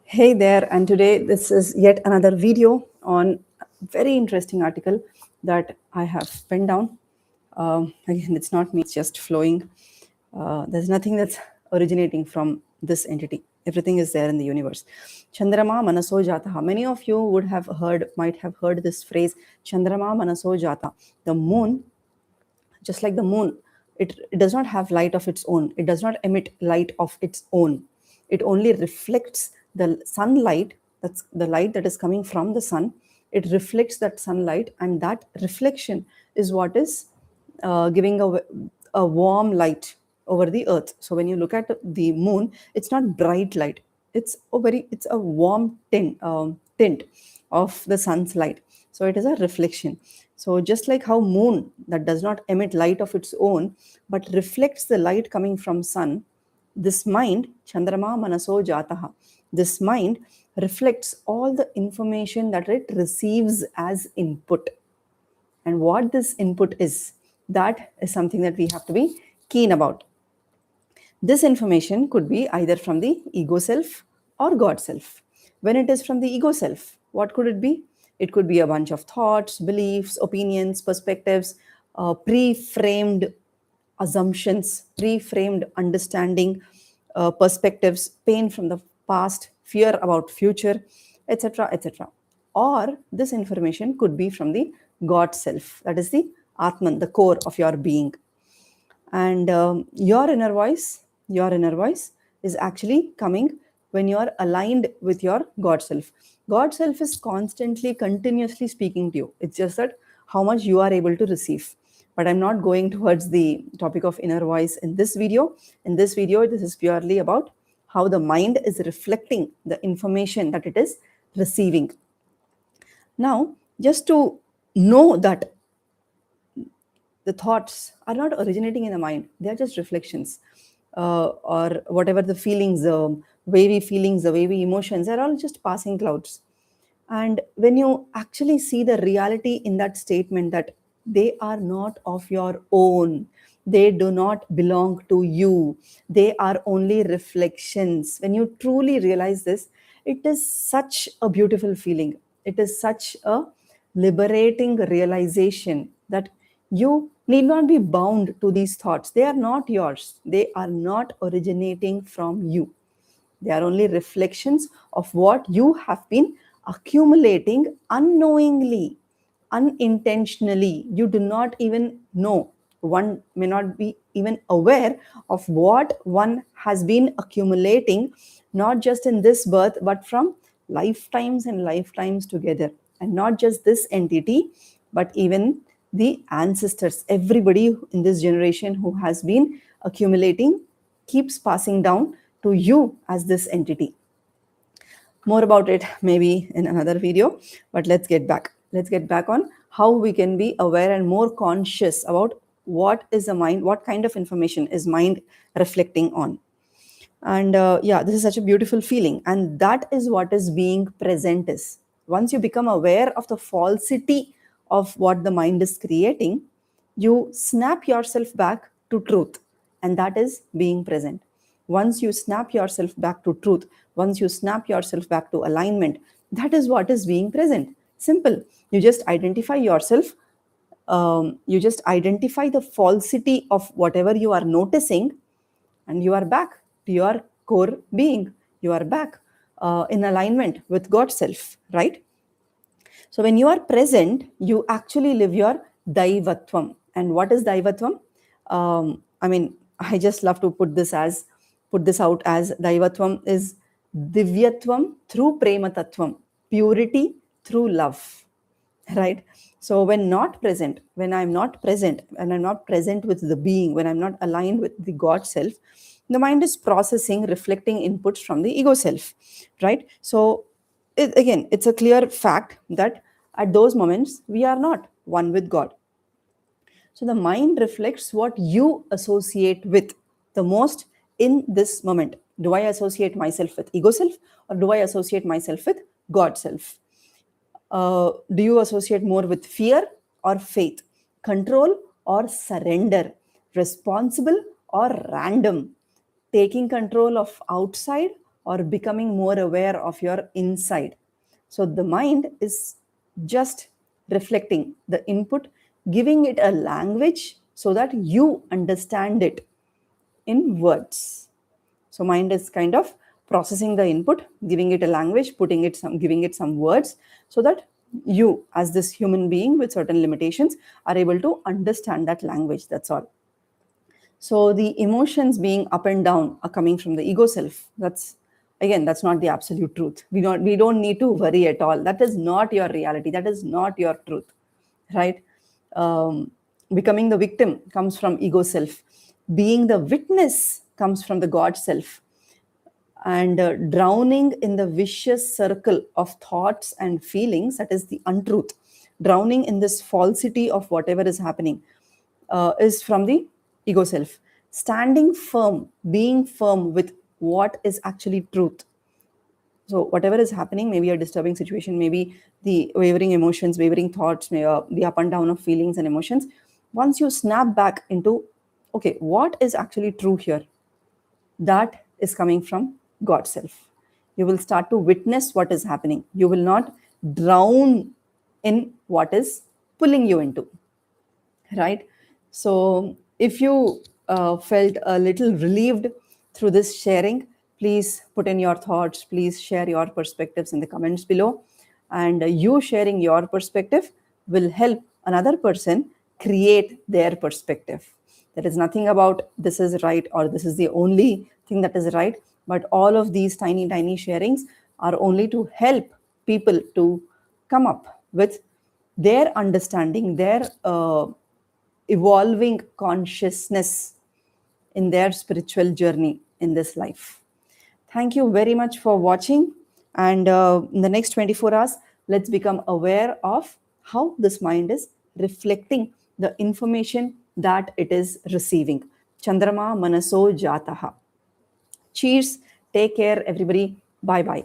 Hey there, and today this is yet another video on a very interesting article that I have penned down. Again, it's not me, it's just flowing. There's nothing that's originating from this entity. Everything is there in the universe. Chandrama Manaso Jatah. Many of you might have heard this phrase, Chandrama Manaso Jatah. The moon, just like the moon, it does not have light of its own. It does not emit light of its own. It only reflects the sunlight. That's the light that is coming from the sun. It reflects that sunlight, and that reflection is what is giving a warm light over the earth. So when you look at the moon, it's not bright light. It's a warm tint of the sun's light. So it is a reflection. So just like how moon that does not emit light of its own but reflects the light coming from sun, this mind, Chandrama Manaso Jataha, this mind reflects all the information that it receives as input. And what this input is, that is something that we have to be keen about. This information could be either from the ego self or God self. When it is from the ego self, what could it be? It could be a bunch of thoughts, beliefs, opinions, perspectives, pre framed assumptions, pre framed understanding, perspectives, pain from the past, fear about future, etc. etc. Or this information could be from the God self, that is the Atman, the core of your being. And your inner voice is actually coming when you are aligned with your God self. God self is constantly, continuously speaking to you. It's just that how much you are able to receive. But I'm not going towards the topic of inner voice in this video. In this video, this is purely about how the mind is reflecting the information that it is receiving. Now, just to know that the thoughts are not originating in the mind, they are just reflections, or whatever the feelings, the wavy feelings, the wavy emotions, are all just passing clouds. And when you actually see the reality in that statement, that they are not of your own, they do not belong to you, they are only reflections. When you truly realize this, it is such a beautiful feeling. It is such a liberating realization that you need not be bound to these thoughts. They are not yours, they are not originating from you. They are only reflections of what you have been accumulating unknowingly, unintentionally. You do not even know. One may not be even aware of what one has been accumulating, not just in this birth, but from lifetimes and lifetimes together. And not just this entity, but even the ancestors. Everybody in this generation who has been accumulating keeps passing down to you as this entity. More about it maybe in another video, but let's get back on how we can be aware and more conscious about what is the mind, what kind of information is mind reflecting on. And yeah, this is such a beautiful feeling, and that is what is being present is. Once you become aware of the falsity of what the mind is creating, you snap yourself back to truth, and that is being present. Once you snap yourself back to truth, once you snap yourself back to alignment, that is what is being present. Simple. You just identify yourself, you just identify the falsity of whatever you are noticing, and you are back to your core being. You are back in alignment with God self, right? So when you are present, you actually live your daivatvam. And what is daivatvam? I just love to put this out as daivatvam is divyatvam through prematatvam, purity through love, right? So when not present, when I'm not present, and I'm not present with the being, when I'm not aligned with the God self, the mind is processing, reflecting inputs from the ego self, right? So again, it's a clear fact that at those moments we are not one with God. So the mind reflects what you associate with the most in this moment. Do I associate myself with ego self, or do I associate myself with God self? Do you associate more with fear or faith, control or surrender, responsible or random, taking control of outside or becoming more aware of your inside. So the mind is just reflecting the input, giving it a language so that you understand it in words. So mind is kind of processing the input, giving it a language, giving it some words, so that you, as this human being with certain limitations, are able to understand that language. That's all. So the emotions being up and down are coming from the ego self. That's not the absolute truth. We don't need to worry at all. That is not your reality. That is not your truth, right? Becoming the victim comes from ego self. Being the witness comes from the God self. And drowning in the vicious circle of thoughts and feelings, that is the untruth, drowning in this falsity of whatever is happening, is from the ego self. Standing firm, being firm with what is actually truth. So whatever is happening, maybe a disturbing situation, maybe the wavering emotions, wavering thoughts, the up and down of feelings and emotions, once you snap back into, okay, what is actually true here, that is coming from God self. You will start to witness what is happening. You will not drown in what is pulling you into, right? So if you felt a little relieved through this sharing, please put in your thoughts, please share your perspectives in the comments below. And you sharing your perspective will help another person create their perspective. There is nothing about this is right or this is the only thing that is right, but all of these tiny, tiny sharings are only to help people to come up with their understanding, their evolving consciousness in their spiritual journey in this life. Thank you very much for watching. And in the next 24 hours, let's become aware of how this mind is reflecting the information that it is receiving. Chandrama, Manaso, Jatah. Cheers. Take care, everybody. Bye bye.